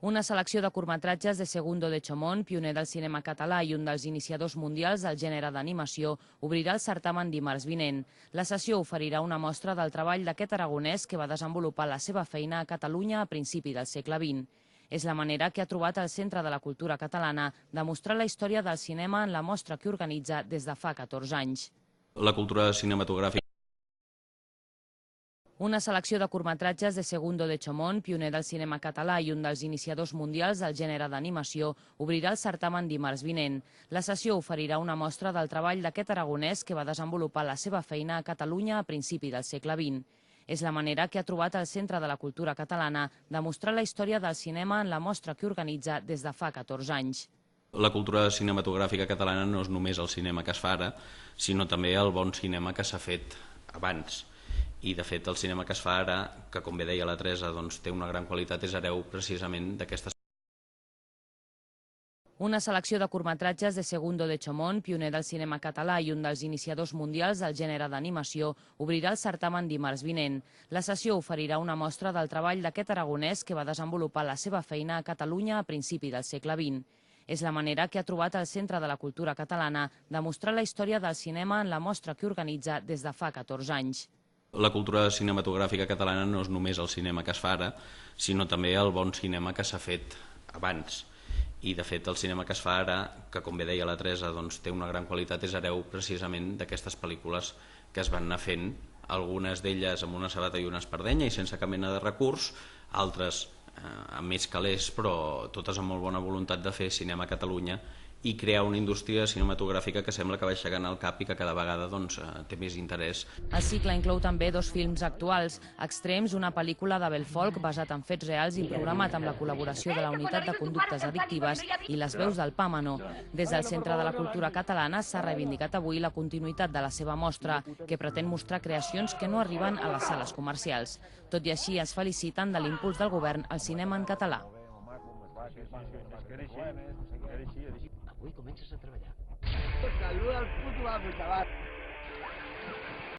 Una selecció de curtmetratges de Segundo de Chomón, pioner del cinema català i un dels iniciadors mundials del gènere d'animació, obrirà el certamen dimarts vinent. La sessió oferirà una mostra del treball d'aquest aragonès que va desenvolupar la seva feina a Catalunya a principi del segle XX. És la manera que ha trobat el Centre de la Cultura Catalana de mostrar la història del cinema en la mostra que organitza des de fa 14 anys. La cultura cinematogràfica. Una selecció de curtmetratges de Segundo de Chomón, pioner del cinema català i un dels iniciadors mundials del gènere d'animació, obrirà el certamen dimarts vinent. La sessió oferirà una mostra del treball d'aquest aragonès que va desenvolupar la seva feina a Catalunya a principi del segle XX. És la manera que ha trobat el Centre de la Cultura Catalana de mostrar la història del cinema en la mostra que organitza des de fa 14 anys. La cultura cinematogràfica catalana no és només el cinema que es fa ara, sinó també el bon cinema que s'ha fet abans. I, de fet, el cinema que es fa ara, que com bé deia la Teresa, té una gran qualitat, és hereu precisament d'aquestes. Una selecció de curtmetratges de Segundo de Chomón, pioner del cinema català i un dels iniciadors mundials del gènere d'animació, obrirà el certamen dimarts vinent. La sessió oferirà una mostra del treball d'aquest aragonès que va desenvolupar la seva feina a Catalunya a principi del segle XX. És la manera que ha trobat el Centre de la Cultura Catalana de mostrar la història del cinema en la mostra que organitza des de fa 14 anys. La cultura cinematogràfica catalana no és només el cinema que es fa ara, sinó també el bon cinema que s'ha fet abans. I, de fet, el cinema que es fa ara, que com bé deia la Teresa, té una gran qualitat, és hereu precisament d'aquestes pel·lícules que es van anar fent, algunes d'elles amb una sabata i una espardenya i sense cap mena de recurs, altres amb més calés, però totes amb molt bona voluntat de fer cinema a Catalunya i crear una indústria cinematogràfica que sembla que va aixecant el cap i que cada vegada té més interès. El cicle inclou també 2 films actuals, Extrems, una pel·lícula de Belfolk basat en fets reals i programat amb la col·laboració de la Unitat de Conductes Addictives i les veus del Pàmano. Des del Centre de la Cultura Catalana s'ha reivindicat avui la continuïtat de la seva mostra, que pretén mostrar creacions que no arriben a les sales comercials. Tot i així, es feliciten de l'impuls del govern al cinema en català. Avui comences a treballar. Saluda al puto amo, chaval.